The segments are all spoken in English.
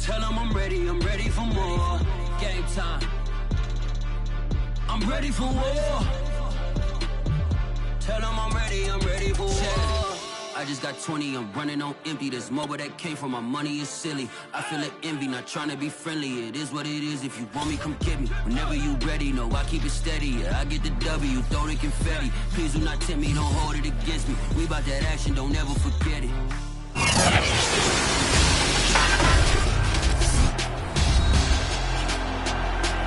Tell them I'm ready for more. Game time. I'm ready for war. Tell them I'm ready for war. I just got 20, I'm running on empty. This mobile that came from my money is silly. I feel like envy, not trying to be friendly. It is what it is, if you want me, come get me. Whenever you ready, no, I keep it steady. Yeah, I get the W, throw the confetti. Please do not tempt me, don't hold it against me. We about that action, don't ever forget it.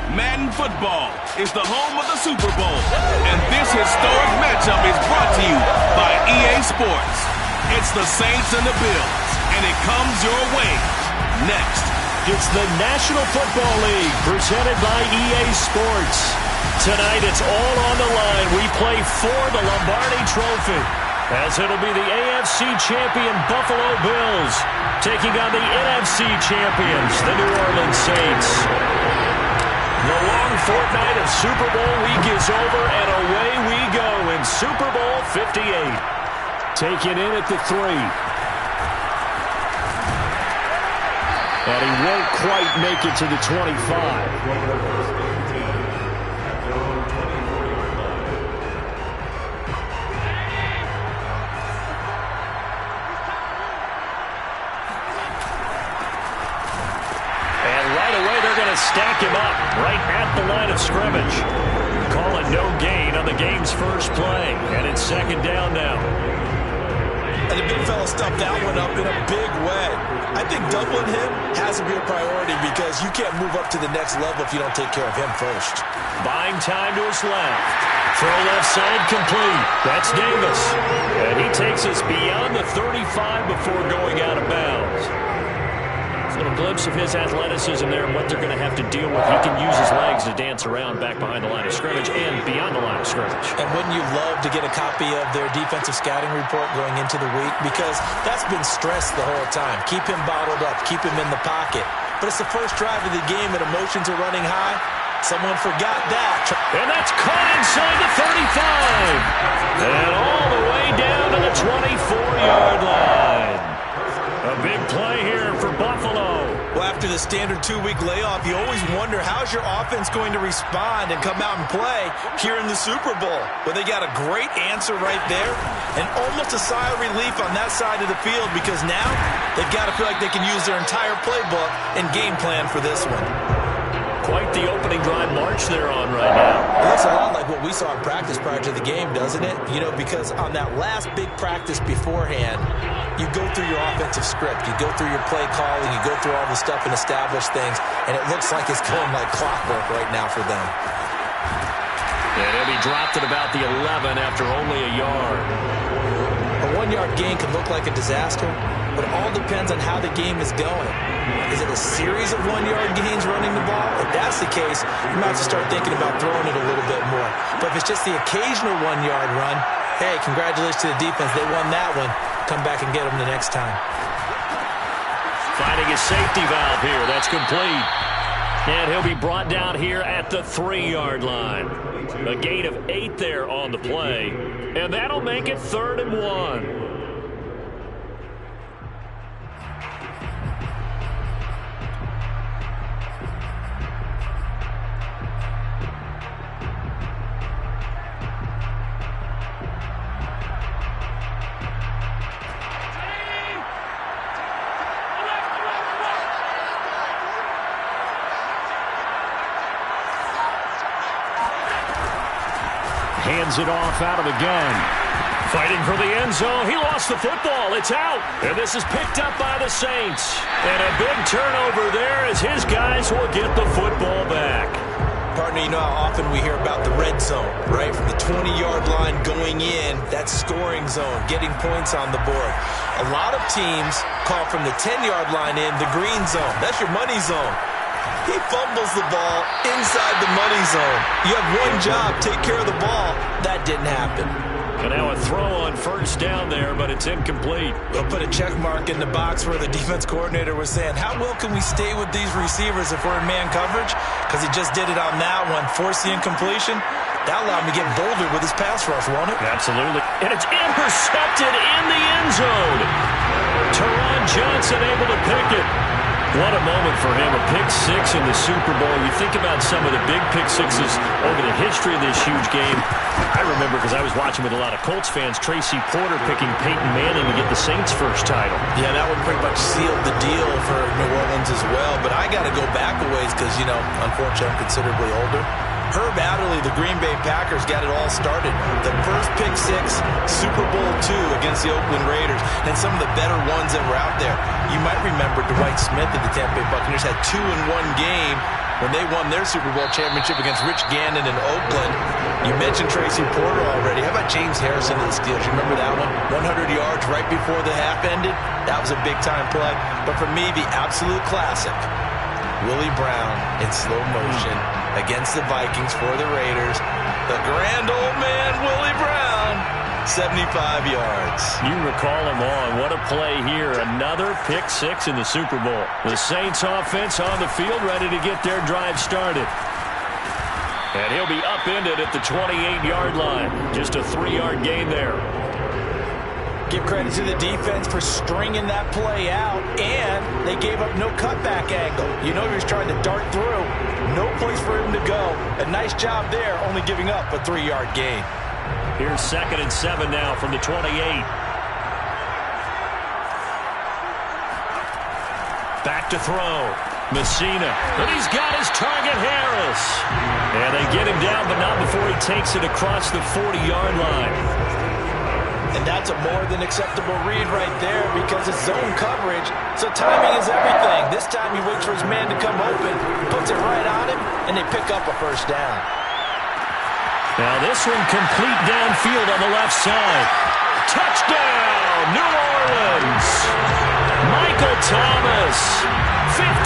Madden Football is the home of the Super Bowl. And this historic matchup is brought to you by EA Sports. It's the Saints and the Bills, and it comes your way next. It's the National Football League presented by EA Sports. Tonight it's all on the line. We play for the Lombardi Trophy, as it'll be the AFC champion Buffalo Bills taking on the NFC champions, the New Orleans Saints. The long fortnight of Super Bowl week is over, and away we go in Super Bowl 58. Taken in at the 3. But he won't quite make it to the 25. Stack him up right at the line of scrimmage. Call it no gain on the game's first play. And it's second down now. And the big fella stuffed that one up in a big way. I think doubling him has to be a priority because you can't move up to the next level if you don't take care of him first. Buying time to his left. Throw left side complete. That's Davis. And he takes us beyond the 35 before going out of bounds. Little glimpse of his athleticism there and what they're going to have to deal with. He can use his legs to dance around back behind the line of scrimmage and beyond the line of scrimmage. And wouldn't you love to get a copy of their defensive scouting report going into the week? Because that's been stressed the whole time. Keep him bottled up. Keep him in the pocket. But it's the first drive of the game and emotions are running high. Someone forgot that. And that's caught inside the 35. And all the way down to the 24-yard line. A big play here for Buffalo. Well, after the standard 2-week layoff, you always wonder how's your offense going to respond and come out and play here in the Super Bowl. Well, they got a great answer right there and almost a sigh of relief on that side of the field because now they've got to feel like they can use their entire playbook and game plan for this one. Quite the opening drive march they're on right now. It looks a lot like what we saw in practice prior to the game, doesn't it? You know, because on that last big practice beforehand, you go through your offensive script, you go through your play calling, you go through all the stuff and establish things, and it looks like it's going like clockwork right now for them. And he'll be dropped at about the 11 after only a yard. A 1-yard gain can look like a disaster, but it all depends on how the game is going. Is it a series of 1-yard gains running the ball? If that's the case, you might have to start thinking about throwing it a little bit more. But if it's just the occasional 1-yard run, hey, congratulations to the defense. They won that one. Come back and get them the next time. Finding a safety valve here. That's complete. And he'll be brought down here at the 3-yard line. A gain of 8 there on the play. And that'll make it 3rd and 1. Hands it off out of the gun. Fighting for the end zone. He lost the football. It's out. And this is picked up by the Saints. And a big turnover there as his guys will get the football back. Partner, you know how often we hear about the red zone, right? From the 20-yard line going in, that scoring zone, getting points on the board. A lot of teams call from the 10-yard line in the green zone. That's your money zone. He fumbles the ball inside the money zone. You have one job, take care of the ball. That didn't happen. And now a throw on first down there, but it's incomplete. We'll put a check mark in the box where the defense coordinator was saying, how well can we stay with these receivers if we're in man coverage? Because he just did it on that one, forced the incompletion. That allowed him to get bolder with his pass rush, won't it? Absolutely. And it's intercepted in the end zone. Teron Johnson able to pick it. What a moment for him, a pick six in the Super Bowl. You think about some of the big pick sixes over the history of this huge game. I remember, because I was watching with a lot of Colts fans, Tracy Porter picking Peyton Manning to get the Saints' first title. Yeah, that one pretty much sealed the deal for New Orleans as well. But I got to go back a ways because, unfortunately, I'm considerably older. Herb Adderley, the Green Bay Packers, got it all started. The first pick six, Super Bowl II against the Oakland Raiders, and some of the better ones that were out there. You might remember Dwight Smith of the Tampa Bay Buccaneers had 2 in one game when they won their Super Bowl championship against Rich Gannon in Oakland. You mentioned Tracy Porter already. How about James Harrison of the Steelers? You remember that one? 100 yards right before the half ended? That was a big-time play. But for me, the absolute classic, Willie Brown in slow motion against the Vikings for the Raiders. The grand old man, Willie Brown, 75 yards. You recall him on. What a play here. Another pick six in the Super Bowl. The Saints offense on the field, ready to get their drive started. And he'll be upended at the 28-yard line. Just a 3-yard gain there. Give credit to the defense for stringing that play out, and they gave up no cutback angle. He was trying to dart through. No place for him to go. A nice job there, only giving up a 3-yard gain. Here's 2nd and 7 now from the 28. Back to throw. Messina. And he's got his target, Harris. And they get him down, but not before he takes it across the 40-yard line. And that's a more than acceptable read right there because it's zone coverage, so timing is everything. This time he waits for his man to come open, puts it right on him, and they pick up a first down. Now this one complete downfield on the left side. Touchdown, New Orleans! Michael Thomas, 57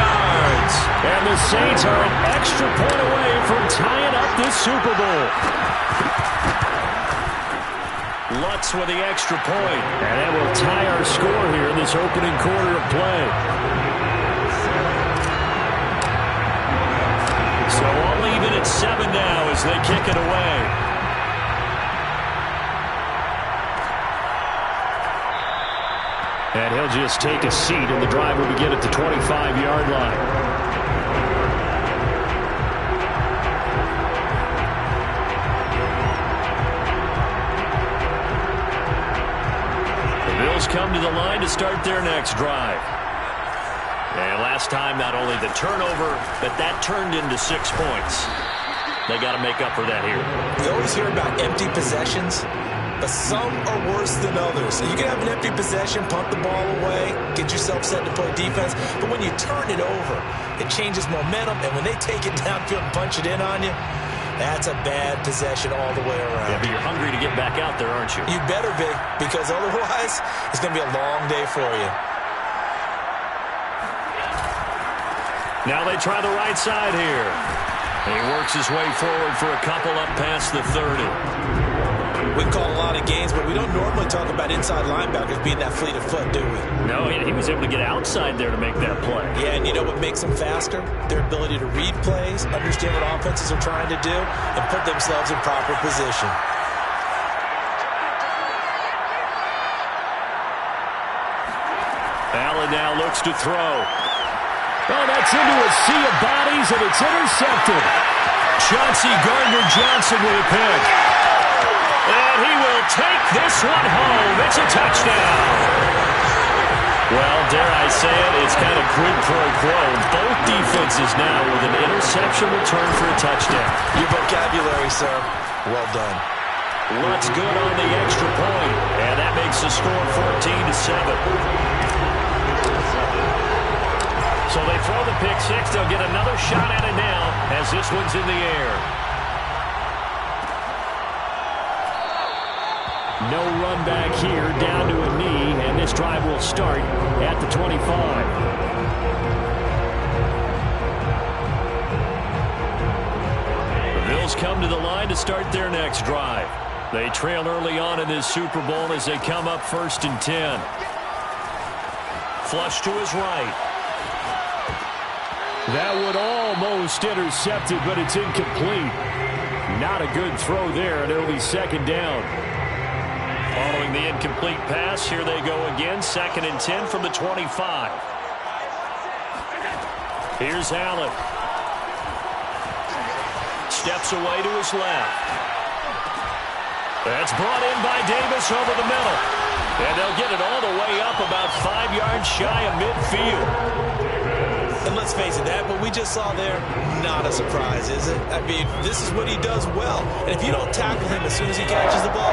yards. And the Saints are an extra point away from tying up this Super Bowl. Lutz with the extra point. And that will tie our score here in this opening quarter of play. So all even at 7 now as they kick it away. And he'll just take a seat, and the drive will begin at the 25-yard line. Come to the line to start their next drive. And last time, not only the turnover, but that turned into 6 points. They got to make up for that here. We always hear about empty possessions, but some are worse than others. You can have an empty possession, punt the ball away, get yourself set to play defense, but when you turn it over, it changes momentum, and when they take it downfield and punch it in on you, that's a bad possession all the way around. Yeah, but you're hungry to get back out there, aren't you? You better be, because otherwise it's going to be a long day for you. Now they try the right side here. And he works his way forward for a couple up past the 30. We call a lot of games, but we don't normally talk about inside linebackers being that fleet of foot, do we? No, he was able to get outside there to make that play. Yeah, and you know what makes them faster? Their ability to read plays, understand what offenses are trying to do, and put themselves in proper position. Allen now looks to throw. Oh, that's into a sea of bodies, and it's intercepted. Chauncey Gardner-Johnson with a pick. And he will take this one home. It's a touchdown. Well, dare I say it, it's kind of quid pro quo. Both defenses now with an interception return for a touchdown. Your vocabulary, sir. Well done. Lutz good on the extra point, and that makes the score 14-7. So they throw the pick six. They'll get another shot at it now as this one's in the air. No run back here, down to a knee, and this drive will start at the 25. The Bills come to the line to start their next drive. They trail early on in this Super Bowl as they come up 1st and 10. Flush to his right. That would almost intercepted, but it's incomplete. Not a good throw there, and it'll be 2nd down. Following the incomplete pass, here they go again. 2nd and 10 from the 25. Here's Allen. Steps away to his left. That's brought in by Davis over the middle. And they'll get it all the way up about 5 yards shy of midfield. And let's face it, that what we just saw there, not a surprise, is it? I mean, this is what he does well. And if you don't tackle him as soon as he catches the ball,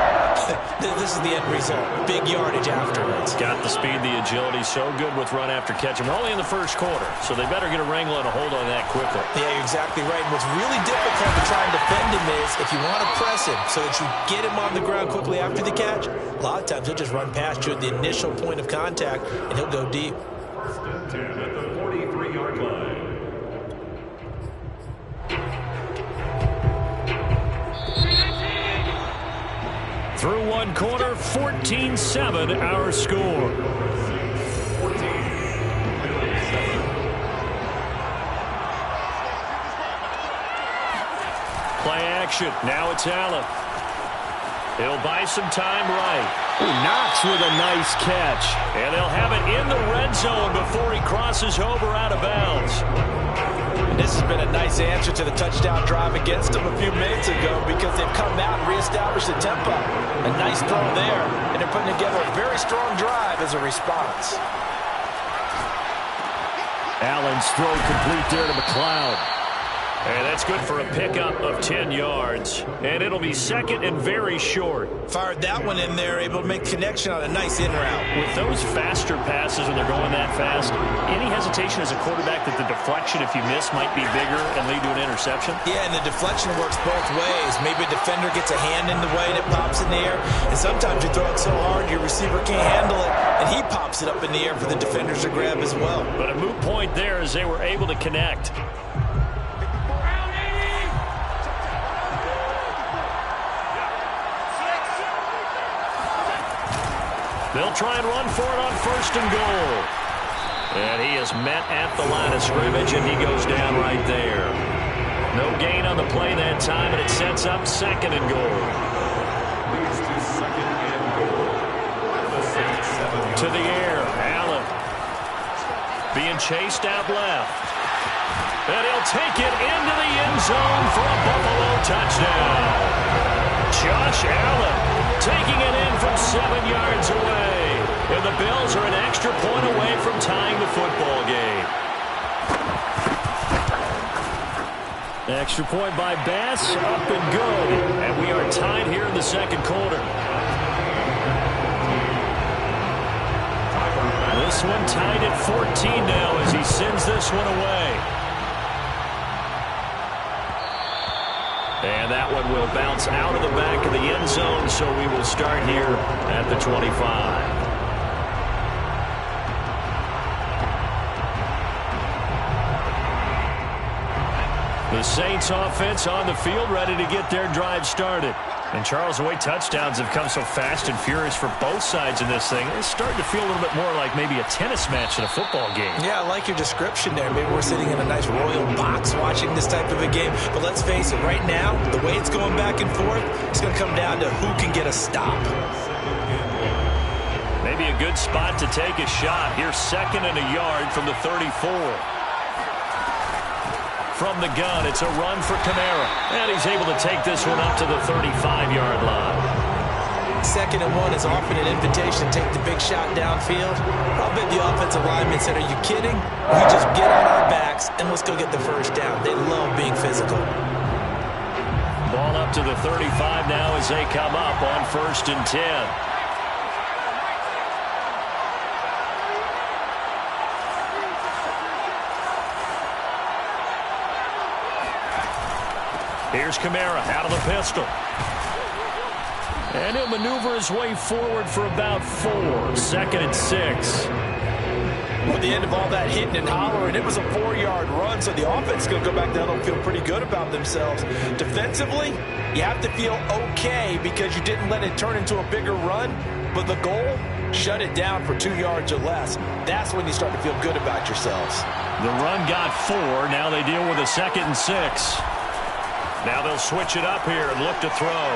this is the end result. Big yardage afterwards. Got the speed, the agility, so good with run after catch. And we're only in the first quarter, so they better get a wrangle and a hold on that quickly. Yeah, you're exactly right. And what's really difficult to try and defend him is if you want to press him so that you get him on the ground quickly after the catch, a lot of times he'll just run past you at the initial point of contact, and he'll go deep. Through one quarter, 14-7 our score. Play action. Now it's Allen. He'll buy some time right. Knox with a nice catch. And they'll have it in the red zone before he crosses over out of bounds. And this has been a nice answer to the touchdown drive against them a few minutes ago because they've come out and reestablished the tempo. A nice throw there, and they're putting together a very strong drive as a response. Allen's throw complete there to McLeod. And that's good for a pickup of 10 yards. And it'll be second and very short. Fired that one in there, able to make connection on a nice in route. With those faster passes when they're going that fast, any hesitation as a quarterback that the deflection, if you miss, might be bigger and lead to an interception? Yeah, and the deflection works both ways. Maybe a defender gets a hand in the way and it pops in the air. And sometimes you throw it so hard your receiver can't handle it, and he pops it up in the air for the defenders to grab as well. But a moot point there as they were able to connect. They'll try and run for it on first and goal. And he is met at the line of scrimmage, and he goes down right there. No gain on the play that time, and it sets up second and goal. To the air, Allen. Being chased out left. And he'll take it into the end zone for a Buffalo touchdown. Josh Allen taking it in from 7 yards away. And the Bills are an extra point away from tying the football game. Extra point by Bass, up and good. And we are tied here in the second quarter. This one tied at 14 now as he sends this one away. And that one will bounce out of the back of the end zone, so we will start here at the 25. The Saints offense on the field, ready to get their drive started. And Charles, the way touchdowns have come so fast and furious for both sides in this thing, it's starting to feel a little bit more like maybe a tennis match in a football game. Yeah, I like your description there. Maybe we're sitting in a nice royal box watching this type of a game. But let's face it, right now, the way it's going back and forth, it's going to come down to who can get a stop. Maybe a good spot to take a shot. Here's second and a yard from the 34. From the gun, it's a run for Kamara. And he's able to take this one up to the 35-yard line. Second and one is often an invitation to take the big shot downfield. I'll bet the offensive lineman said, are you kidding? We just get on our backs and let's go get the first down. They love being physical. Ball up to the 35 now as they come up on 1st and 10. Here's Kamara out of the pistol. And he'll maneuver his way forward for about 4. 2nd and 6. Well, at the end of all that hitting and hollering, it was a 4-yard run, so the offense is going to go back down and feel pretty good about themselves. Defensively, you have to feel okay because you didn't let it turn into a bigger run, but the goal, shut it down for 2 yards or less. That's when you start to feel good about yourselves. The run got 4. Now they deal with a 2nd and 6. Now they'll switch it up here and look to throw.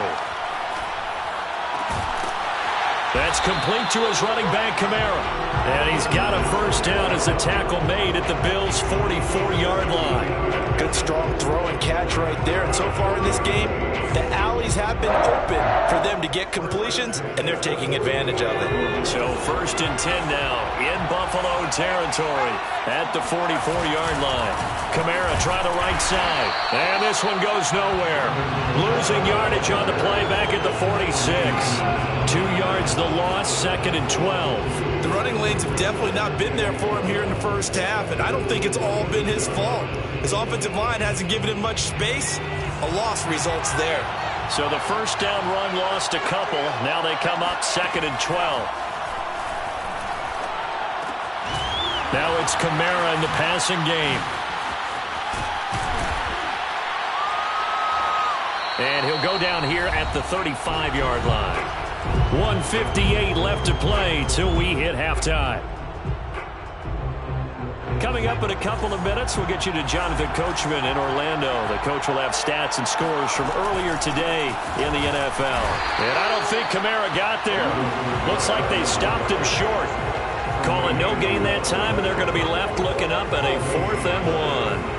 That's complete to his running back, Kamara. And he's got a first down as the tackle made at the Bills' 44-yard line. Good, strong throw and catch right there. And so far in this game, the alleys have been open for them to get completions, and they're taking advantage of it. So 1st and 10 now in Buffalo territory at the 44-yard line. Kamara trying the right side. And this one goes nowhere. Losing yardage on the play back at the 46. 2 yards the loss, 2nd and 12. The running lanes have definitely not been there for him here in the first half, and I don't think it's all been his fault. His offensive line hasn't given him much space. A loss results there. So the first down run lost a couple. Now they come up 2nd and 12. Now it's Kamara in the passing game. And he'll go down here at the 35-yard line. 1:58 left to play till we hit halftime. Coming up in a couple of minutes, we'll get you to Jonathan Coachman in Orlando. The coach will have stats and scores from earlier today in the NFL. And I don't think Kamara got there. Looks like they stopped him short. Calling no gain that time, and they're going to be left looking up at a 4th and 1.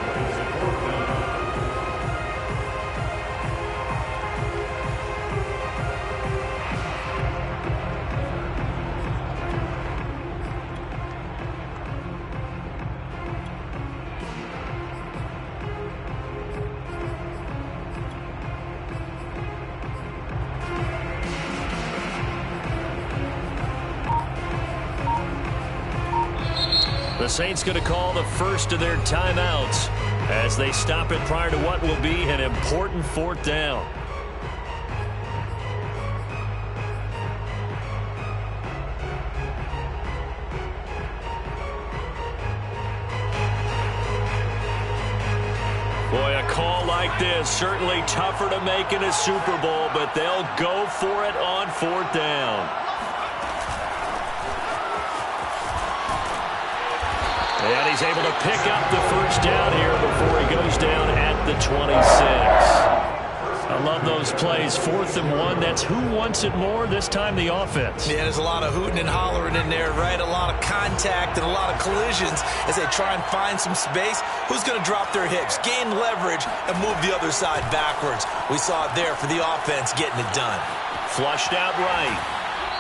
The Saints going to call the first of their timeouts as they stop it prior to what will be an important 4th down. Boy, a call like this, certainly tougher to make in a Super Bowl, but they'll go for it on 4th down. And he's able to pick up the first down here before he goes down at the 26. I love those plays. 4th and 1. That's who wants it more, this time the offense. Yeah, there's a lot of hooting and hollering in there, right? A lot of contact and a lot of collisions as they try and find some space. Who's going to drop their hips, gain leverage, and move the other side backwards? We saw it there for the offense getting it done. Flushed out right.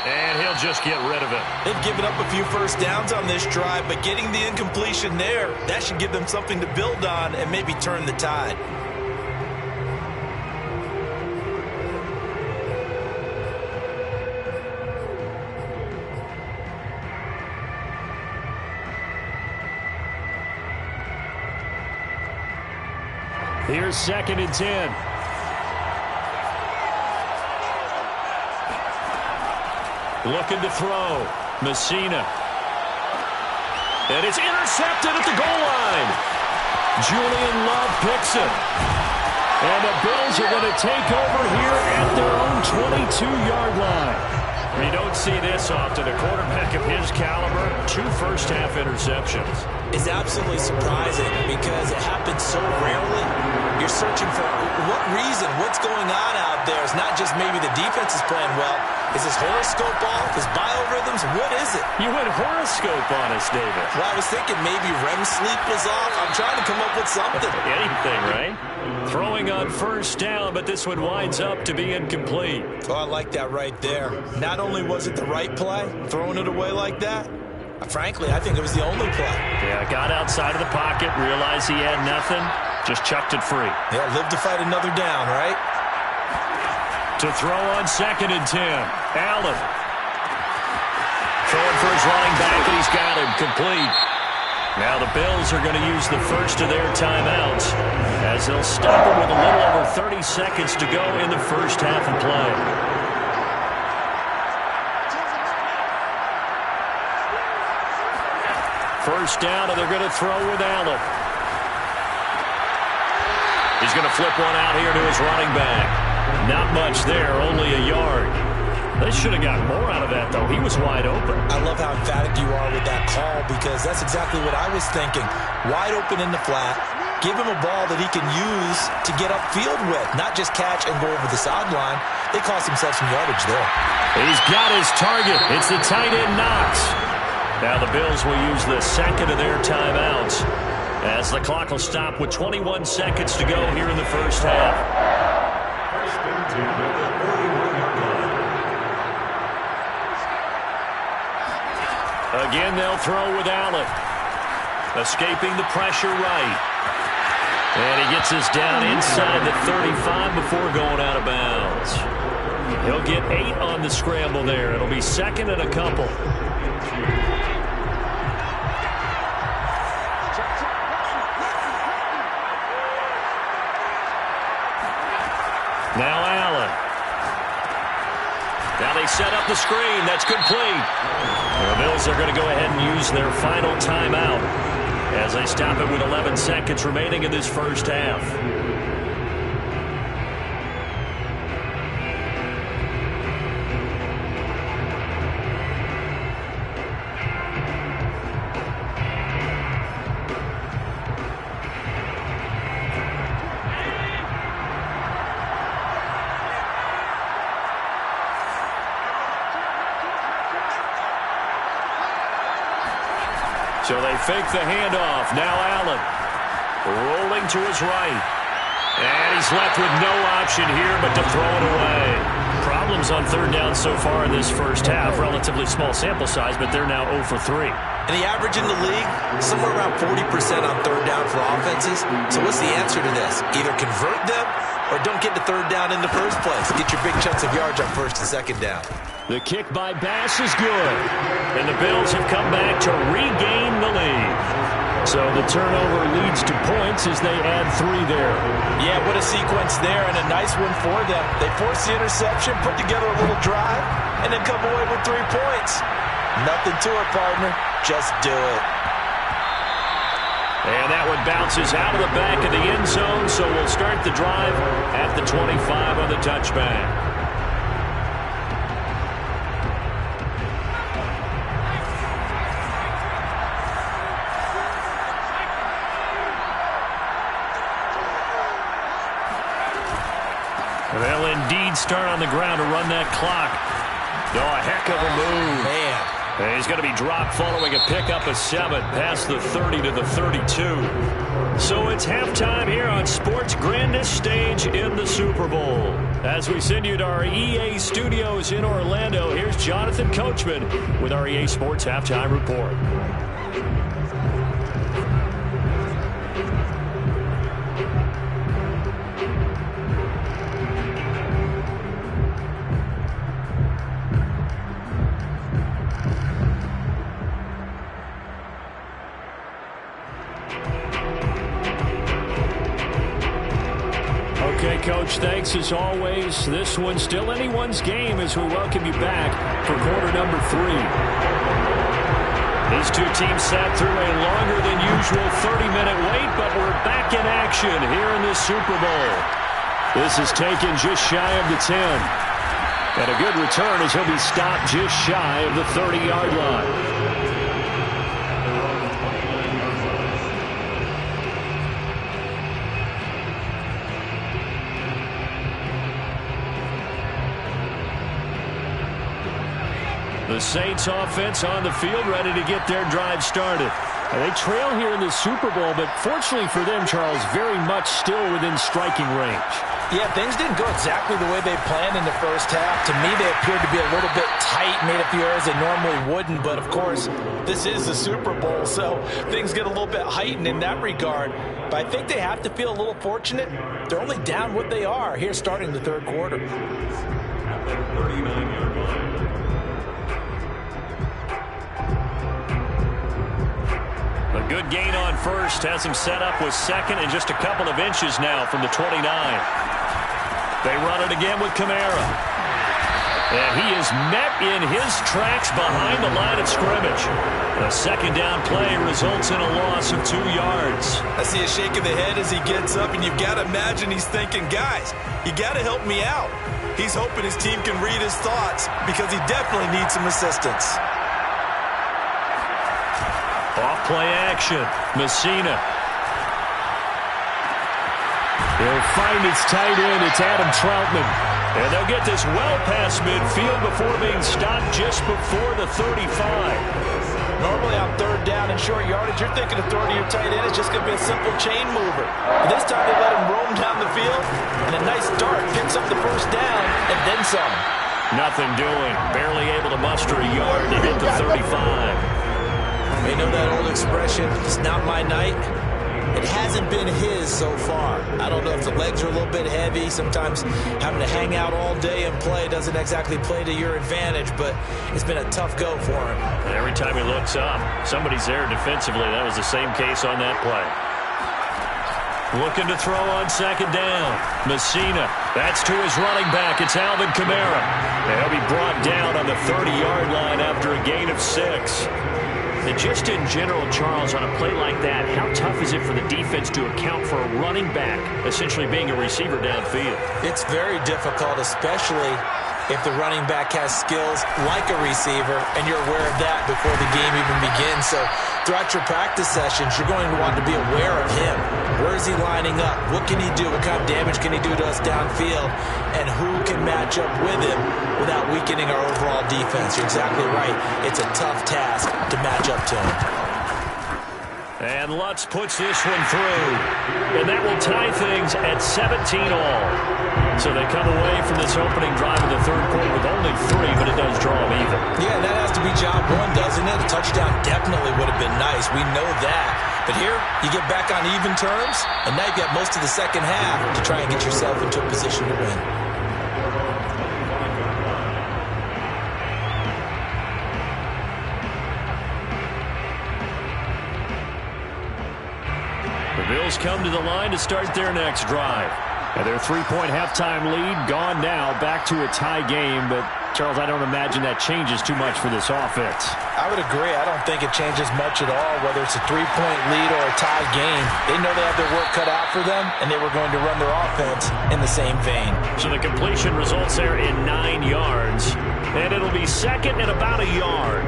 And he'll just get rid of it. They've given up a few first downs on this drive, but getting the incompletion there, that should give them something to build on and maybe turn the tide. Here's 2nd and 10. Looking to throw. Messina. And it's intercepted at the goal line. Julian Love picks it. And the Bills are going to take over here at their own 22-yard line. You don't see this often. A quarterback of his caliber, 2 first-half interceptions. It's absolutely surprising because it happens so rarely. You're searching for what reason, what's going on out there. It's not just maybe the defense is playing well. Is his horoscope off? His biorhythms? What is it? You went horoscope on us, David. Well, I was thinking maybe REM sleep was off. I'm trying to come up with something. Anything, right? Throwing on first down, but this one winds up to be incomplete. Oh, I like that right there. Not only was it the right play, throwing it away like that, frankly, I think it was the only play. Yeah, got outside of the pocket, realized he had nothing, just chucked it free. Yeah, live to fight another down, right? To throw on 2nd and 10. Allen. Throwing for his running back, and he's got him complete. Now the Bills are going to use the first of their timeouts as they'll stop it with a little over 30 seconds to go in the first half of play. First down, and they're going to throw with Allen. He's going to flip one out here to his running back. Not much there, only a yard. They should have got more out of that, though. He was wide open. I love how emphatic you are with that call because that's exactly what I was thinking. Wide open in the flat. Give him a ball that he can use to get upfield with, not just catch and go over the sideline. They cost themselves some yardage there. He's got his target. It's the tight end, Knox. Now the Bills will use the second of their timeouts as the clock will stop with 21 seconds to go here in the first half. Again, they'll throw with Allen. Escaping the pressure right. And he gets us down inside the 35 before going out of bounds. He'll get 8 on the scramble there. It'll be second and a couple. Now Allen. Now they set up the screen. That's complete. The Bills are going to go ahead and use their final timeout as they stop it with 11 seconds remaining in this first half. So they fake the handoff. Now Allen rolling to his right. And he's left with no option here but to throw it away. Problems on third down so far in this first half. Relatively small sample size, but they're now 0 for 3. And the average in the league, somewhere around 40% on third down for offenses. So what's the answer to this? Either convert them or don't get to third down in the first place. Get your big chunks of yards on first and second down. The kick by Bass is good. And the Bills have come back to regain the lead. So the turnover leads to points as they add 3 there. Yeah, what a sequence there and a nice one for them. They force the interception, put together a little drive, and then come away with 3 points. Nothing to it, partner. Just do it. And that one bounces out of the back of the end zone, so we'll start the drive at the 25 on the touchback. They'll indeed start on the ground to run that clock. Oh, a heck of a move. Man. And he's going to be dropped following a pickup of 7 past the 30 to the 32. So it's halftime here on sports' grandest stage in the Super Bowl. As we send you to our EA studios in Orlando, here's Jonathan Coachman with our EA Sports Halftime Report. Okay, Coach, thanks as always. This one's still anyone's game as we welcome you back for quarter number 3. These two teams sat through a longer than usual 30-minute wait, but we're back in action here in this Super Bowl. This is taken just shy of the 10. And a good return as he'll be stopped just shy of the 30-yard line. The Saints offense on the field ready to get their drive started. And they trail here in the Super Bowl, but fortunately for them, Charles, very much still within striking range. Yeah, things didn't go exactly the way they planned in the first half. To me, they appeared to be a little bit tight, made a few errors they normally wouldn't. But, of course, this is the Super Bowl, so things get a little bit heightened in that regard. But I think they have to feel a little fortunate. They're only down what they are here starting the third quarter. A good gain on first has him set up with second and just a couple of inches now from the 29. They run it again with Kamara. And he is met in his tracks behind the line of scrimmage. A second down play results in a loss of 2 yards. I see a shake of the head as he gets up, and you've got to imagine he's thinking, guys, you got to help me out. He's hoping his team can read his thoughts because he definitely needs some assistance. Off-play action. Messina. He'll find its tight end. It's Adam Troutman. And they'll get this well past midfield before being stopped just before the 35. Normally on third down and short yardage, you're thinking of throwing to your tight end. It's just going to be a simple chain mover. But this time they let him roam down the field, and a nice dart picks up the first down and then some. Nothing doing. Barely able to muster a yard to hit the 35. They know that old expression, it's not my night. It hasn't been his so far. I don't know if the legs are a little bit heavy. Sometimes having to hang out all day and play doesn't exactly play to your advantage, but it's been a tough go for him. And every time he looks up, somebody's there defensively. That was the same case on that play. Looking to throw on second down. Messina. That's to his running back. It's Alvin Kamara. And he'll be brought down on the 30-yard line after a gain of 6. And just in general, Charles, on a play like that, how tough is it for the defense to account for a running back essentially being a receiver downfield? It's very difficult, especially if the running back has skills like a receiver, and you're aware of that before the game even begins. So throughout your practice sessions, you're going to want to be aware of him. Where is he lining up? What can he do? What kind of damage can he do to us downfield? And who can match up with him without weakening our overall defense? You're exactly right. It's a tough task to match up to him. And Lutz puts this one through. And that will tie things at 17 all. So they come away from this opening drive in the third quarter with only 3, but it does draw them even. Yeah, that has to be job one, doesn't it? A touchdown definitely would have been nice. We know that. But here, you get back on even terms, and now you've got most of the second half to try and get yourself into a position to win. The Bills come to the line to start their next drive. And their 3-point halftime lead gone now, back to a tie game. But, Charles, I don't imagine that changes too much for this offense. I would agree. I don't think it changes much at all, whether it's a 3-point lead or a tie game. They know they have their work cut out for them, and they were going to run their offense in the same vein. So the completion results there in 9 yards. And it'll be second and about a yard.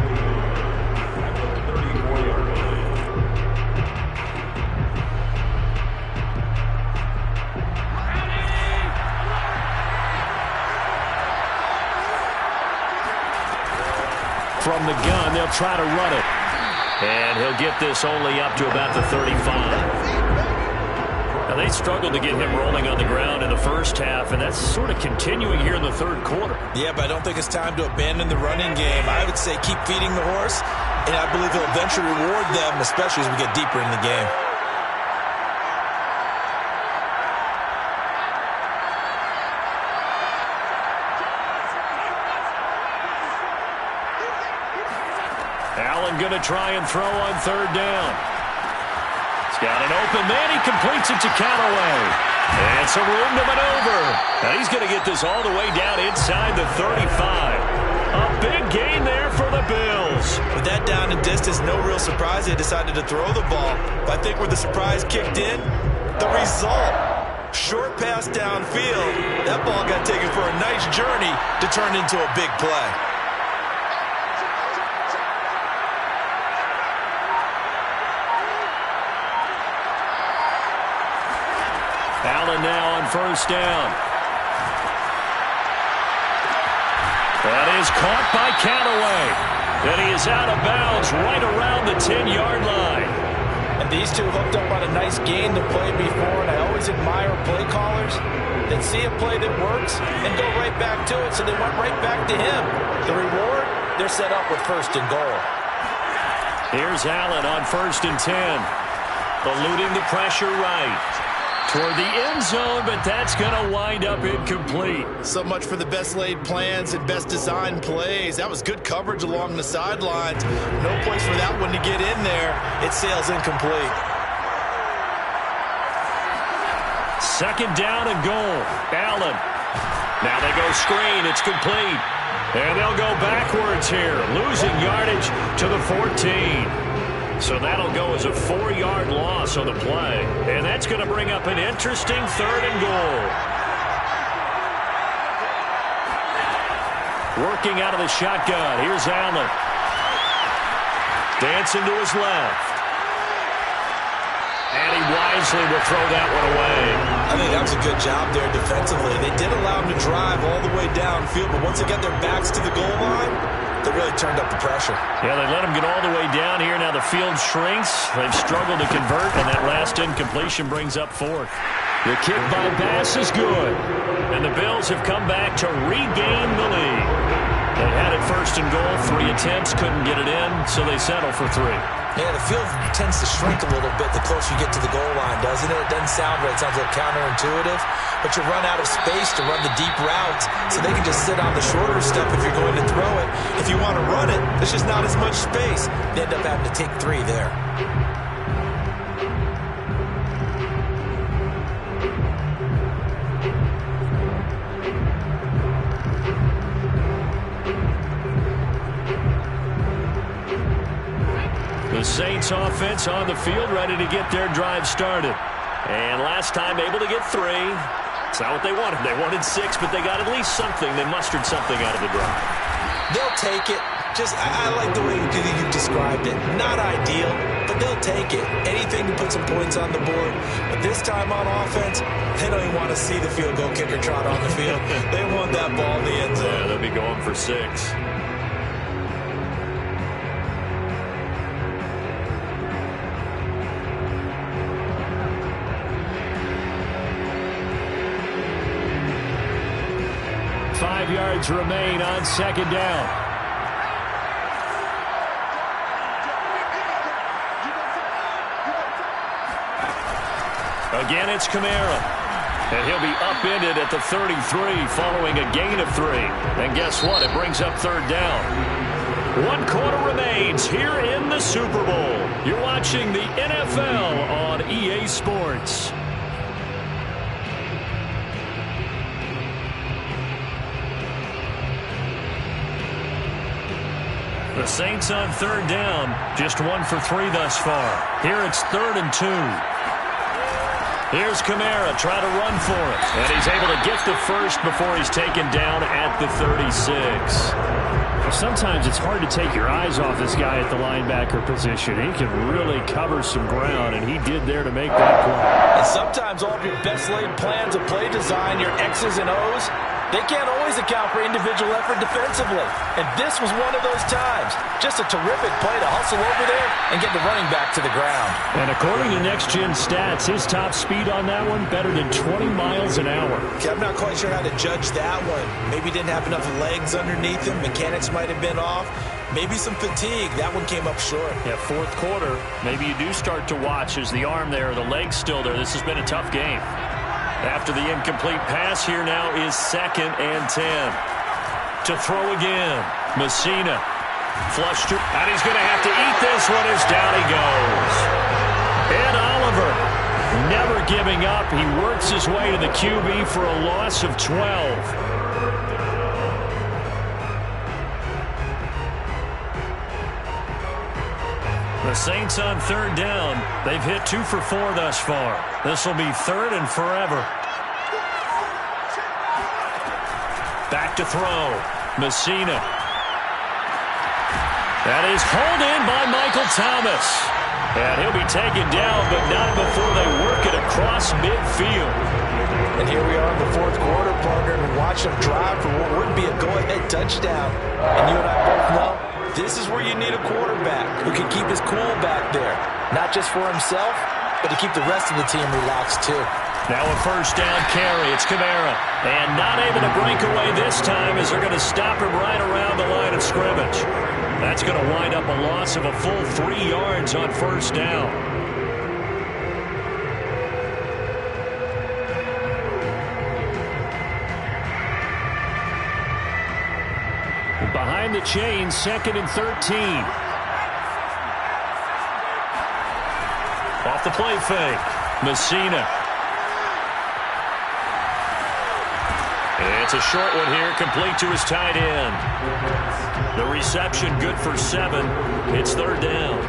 From the gun, they'll try to run it. And he'll get this only up to about the 35. Now, they struggled to get him rolling on the ground in the first half, and that's sort of continuing here in the third quarter. Yeah, but I don't think it's time to abandon the running game. I would say keep feeding the horse, and I believe he'll eventually reward them, especially as we get deeper in the game. Allen going to try and throw on third down. He's got an open man. He completes it to Callaway. And some room to maneuver. And he's going to get this all the way down inside the 35. A big gain there for the Bills. With that down and distance, no real surprise they decided to throw the ball. But I think where the surprise kicked in, the result. Short pass downfield. That ball got taken for a nice journey to turn into a big play. Allen now on first down. That is caught by Callaway. And he is out of bounds right around the 10-yard line. And these two hooked up on a nice gain to play before, and I always admire play callers that see a play that works and go right back to it, so they went right back to him. The reward, they're set up with first and goal. Here's Allen on first and 10. Eluding the pressure right. Toward the end zone, but that's going to wind up incomplete. So much for the best laid plans and best designed plays. That was good coverage along the sidelines. No place for that one to get in there. It sails incomplete. Second down and goal. Allen. Now they go screen. It's complete. And they'll go backwards here, losing yardage to the 14. So that'll go as a 4-yard loss on the play. And that's going to bring up an interesting third and goal. Working out of the shotgun. Here's Allen. Dancing to his left. And he wisely will throw that one away. I think that was a good job there defensively. They did allow him to drive all the way downfield, but once they got their backs to the goal line, they really turned up the pressure. Yeah, they let him get all the way down here. Now the field shrinks. They've struggled to convert, and that last incompletion brings up fourth. The kick by Bass is good, and the Bills have come back to regain the lead. They had it first and goal, 3 attempts, couldn't get it in, so they settle for 3. Yeah, the field tends to shrink a little bit the closer you get to the goal line, doesn't it? It doesn't sound right. It sounds a little counterintuitive. But you run out of space to run the deep routes, so they can just sit on the shorter stuff if you're going to throw it. If you want to run it, there's just not as much space. You end up having to take 3 there. The Saints offense on the field, ready to get their drive started. And last time able to get 3. It's not what they wanted. They wanted 6, but they got at least something. They mustered something out of the drive. They'll take it. I like the way you described it. Not ideal, but they'll take it. Anything to put some points on the board. But this time on offense, they don't even want to see the field goal kicker trot on the field. They want that ball in the end zone. Yeah, they'll be going for 6. Yards remain on second down. Again, it's Kamara. And he'll be upended at the 33 following a gain of 3. And guess what? It brings up third down. 1 quarter remains here in the Super Bowl. You're watching the NFL on EA Sports. The Saints on third down, just 1 for 3 thus far. Here it's 3rd and 2. Here's Kamara, try to run for it. And he's able to get the first before he's taken down at the 36. Well, sometimes it's hard to take your eyes off this guy at the linebacker position. He can really cover some ground, and he did there to make that play. And sometimes all of your best laid plans of play design, your X's and O's, they can't always account for individual effort defensively. And this was one of those times. Just a terrific play to hustle over there and get the running back to the ground. And according to Next Gen Stats, his top speed on that one, better than 20 miles an hour. Okay, I'm not quite sure how to judge that one. Maybe didn't have enough legs underneath him. Mechanics might have been off. Maybe some fatigue. That one came up short. Yeah, 4th quarter. Maybe you do start to watch as the arm there, the leg's still there. This has been a tough game. After the incomplete pass, here now is 2nd and 10. To throw again, Messina. Flushed, and he's going to have to eat this one as down he goes. Ed Oliver, never giving up. He works his way to the QB for a loss of 12. The Saints on third down. They've hit 2 for 4 thus far. This will be 3rd and forever. Back to throw. Messina. That is hauled in by Michael Thomas. And he'll be taken down, but not before they work it across midfield. And here we are in the 4th quarter, partner, and watch them drive for what would be a go-ahead touchdown. And you and I both know this is where you need a quarterback who can keep his cool back there. Not just for himself, but to keep the rest of the team relaxed too. Now a first down carry. It's Kamara. And not able to break away this time as they're going to stop him right around the line of scrimmage. That's going to wind up a loss of a full 3 yards on first down. Behind the chains, 2nd and 13. Off the play fake. Messina. It's a short one here, complete to his tight end. The reception good for 7. It's 3rd down.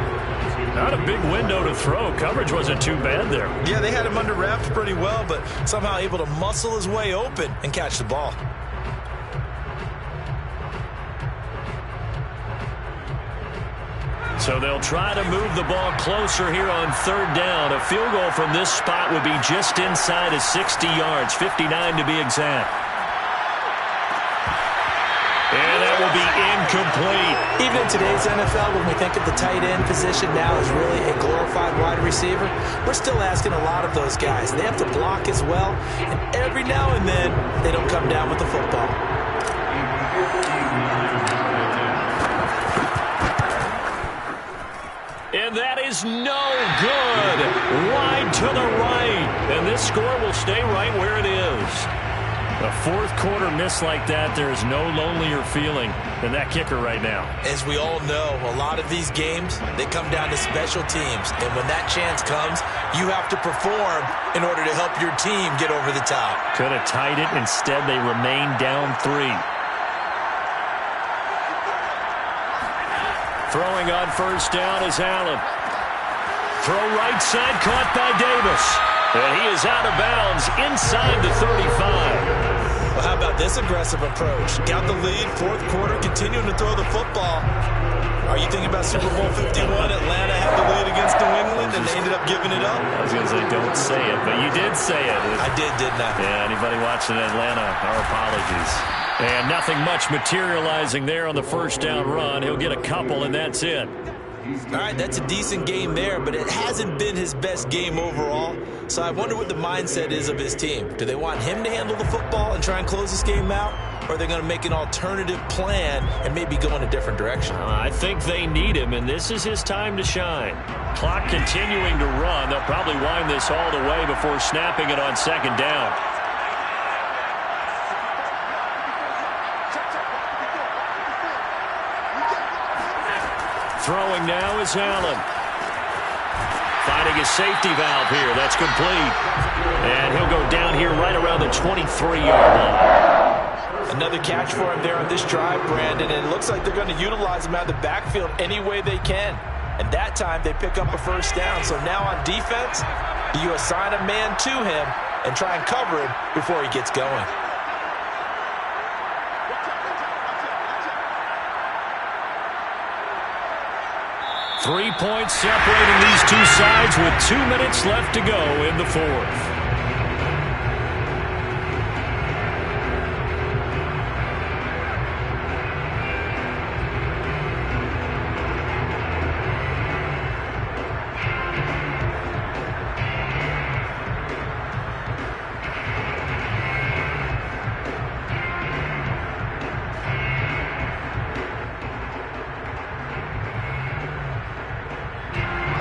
Not a big window to throw. Coverage wasn't too bad there. Yeah, they had him under wraps pretty well, but somehow able to muscle his way open and catch the ball. So they'll try to move the ball closer here on 3rd down. A field goal from this spot would be just inside of 60 yards, 59 to be exact. And that will be complete. Even in today's NFL, when we think of the tight end position now as really a glorified wide receiver, we're still asking a lot of those guys. They have to block as well, and every now and then, they don't come down with the football. And that is no good. Wide to the right. And this score will stay right where it is. A fourth quarter miss like that, there is no lonelier feeling than that kicker right now. As we all know, a lot of these games, they come down to special teams. And when that chance comes, you have to perform in order to help your team get over the top. Could have tied it. Instead, they remain down 3. Throwing on first down is Allen. Throw right side, caught by Davis. And he is out of bounds inside the 35. Well, how about this aggressive approach? Got the lead, fourth quarter, continuing to throw the football. Are you thinking about Super Bowl 51? Atlanta had the lead against New England, and they ended up giving it up? I was going to say, don't say it, but you did say it. I did, didn't I? Yeah, anybody watching Atlanta, our apologies. And nothing much materializing there on the first down run. He'll get a couple, and that's it. All right, that's a decent game there, but it hasn't been his best game overall. So I wonder what the mindset is of his team. Do they want him to handle the football and try and close this game out? Or are they going to make an alternative plan and maybe go in a different direction? I think they need him, and this is his time to shine. Clock continuing to run. They'll probably wind this all the way before snapping it on second down. Throwing now is Allen. Finding his safety valve here. That's complete. And he'll go down here right around the 23-yard line. Another catch for him there on this drive, Brandon, and it looks like they're going to utilize him out of the backfield any way they can. And that time they pick up a first down. So now on defense, you assign a man to him and try and cover him before he gets going. 3 points separating these two sides with 2 minutes left to go in the fourth.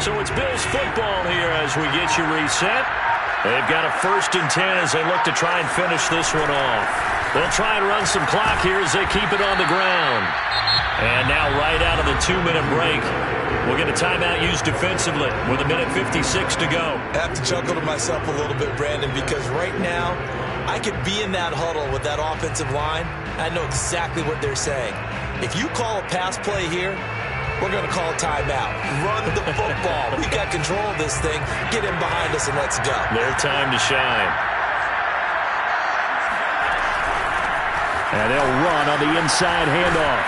So it's Bills football here as we get you reset. They've got a 1st and 10 as they look to try and finish this one off. They'll try and run some clock here as they keep it on the ground. And now right out of the 2-minute break, we'll get a timeout used defensively with 1:56 to go. I have to chuckle to myself a little bit, Brandon, because right now I could be in that huddle with that offensive line. I know exactly what they're saying. If you call a pass play here, we're going to call a timeout. Run the football. We got control of this thing. Get in behind us and let's go. Their time to shine. And they'll run on the inside handoff.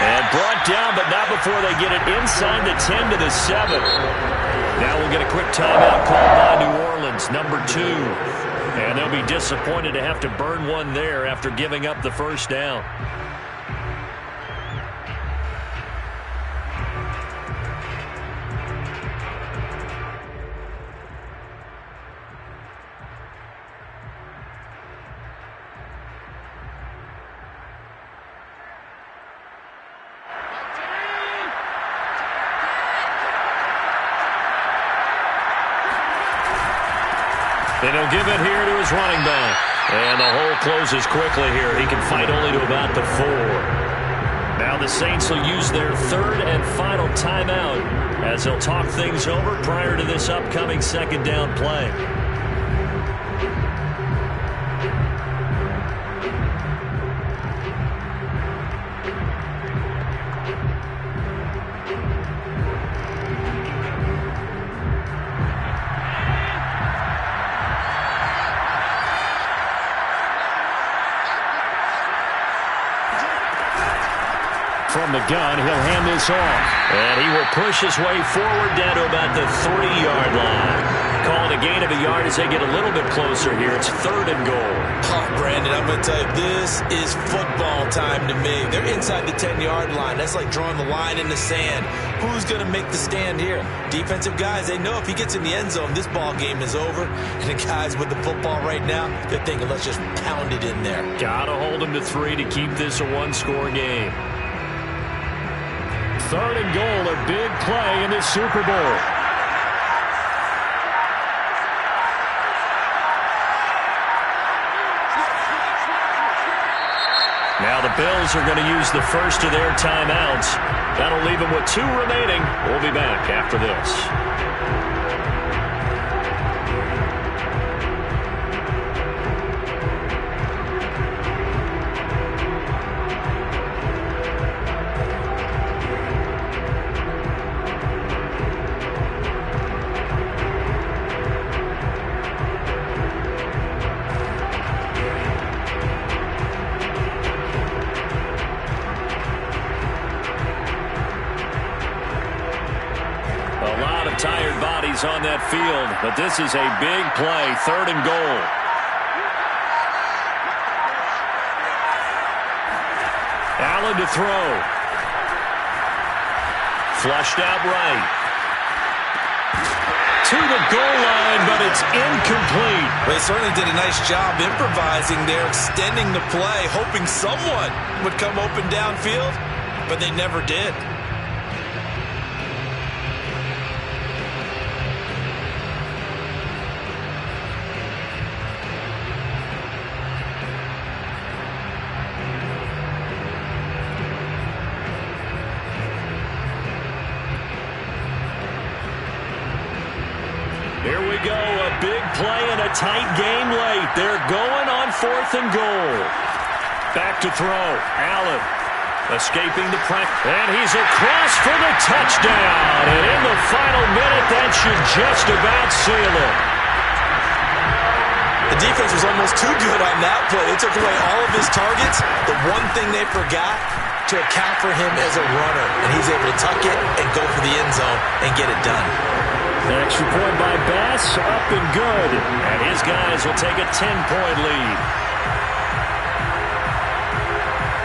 And brought down, but not before they get it inside the 10 to the 7. Now we'll get a quick timeout called by New Orleans, number 2. And they'll be disappointed to have to burn one there after giving up the first down. And he'll give it here to his running back. And the hole closes quickly here. He can fight only to about the 4. Now the Saints will use their 3rd and final timeout as they'll talk things over prior to this upcoming 2nd down play. From the gun, he'll hand this off. And he will push his way forward down to about the 3-yard line. Calling a gain of a yard as they get a little bit closer here. It's 3rd and goal. Oh, Brandon, I'm going to tell you, this is football time to me. They're inside the 10-yard line. That's like drawing the line in the sand. Who's going to make the stand here? Defensive guys, they know if he gets in the end zone, this ball game is over. And the guys with the football right now, they're thinking, let's just pound it in there. Gotta hold them to 3 to keep this a one-score game. 3rd and goal, a big play in the Super Bowl. Now the Bills are going to use the first of their timeouts. That'll leave them with 2 remaining. We'll be back after this. Tired bodies on that field, but this is a big play, 3rd and goal. Allen to throw. Flushed out right. To the goal line, but it's incomplete. They certainly did a nice job improvising there, extending the play, hoping someone would come open downfield, but they never did. Here we go, a big play and a tight game late. They're going on 4th and goal. Back to throw. Allen escaping the pressure. And he's across for the touchdown. And in the final minute, that should just about seal it. The defense was almost too good on that play. They took away all of his targets. The one thing they forgot, to account for him as a runner. And he's able to tuck it and go for the end zone and get it done. Extra point by Bass, up and good. And his guys will take a 10-point lead.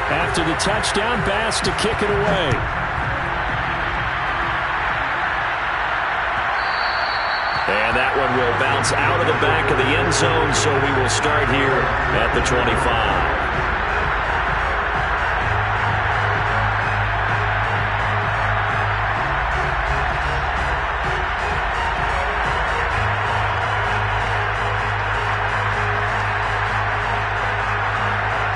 After the touchdown, Bass to kick it away. And that one will bounce out of the back of the end zone, so we will start here at the 25.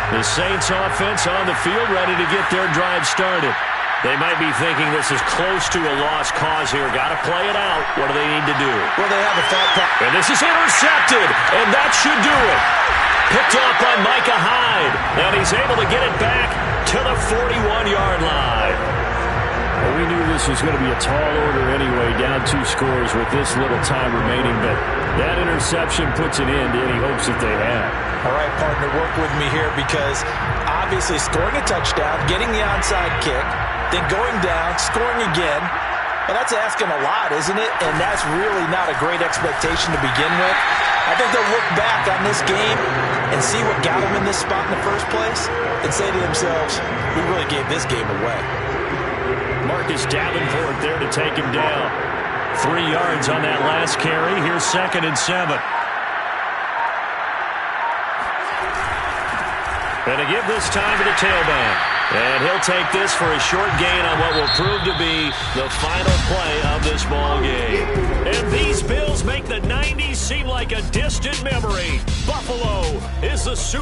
The Saints offense on the field, ready to get their drive started. They might be thinking this is close to a lost cause here. Got to play it out. What do they need to do? Well, they have a thought process. And this is intercepted, and that should do it. Picked off by Micah Hyde, and he's able to get it back to the 41-yard line. Well, we knew this was going to be a tall order anyway, down 2 scores with this little time remaining, but that interception puts an end to any hopes that they had. All right, partner, work with me here because obviously scoring a touchdown, getting the onside kick, then going down, scoring again, well, that's asking a lot, isn't it? And that's really not a great expectation to begin with. I think they'll look back on this game and see what got them in this spot in the first place and say to themselves, we really gave this game away. Marcus Davenport there to take him down. 3 yards on that last carry. Here's 2nd and 7. And to give this time to the tailback. And he'll take this for a short gain on what will prove to be the final play of this ball game. And these Bills make the 90s seem like a distant memory. Buffalo is the Super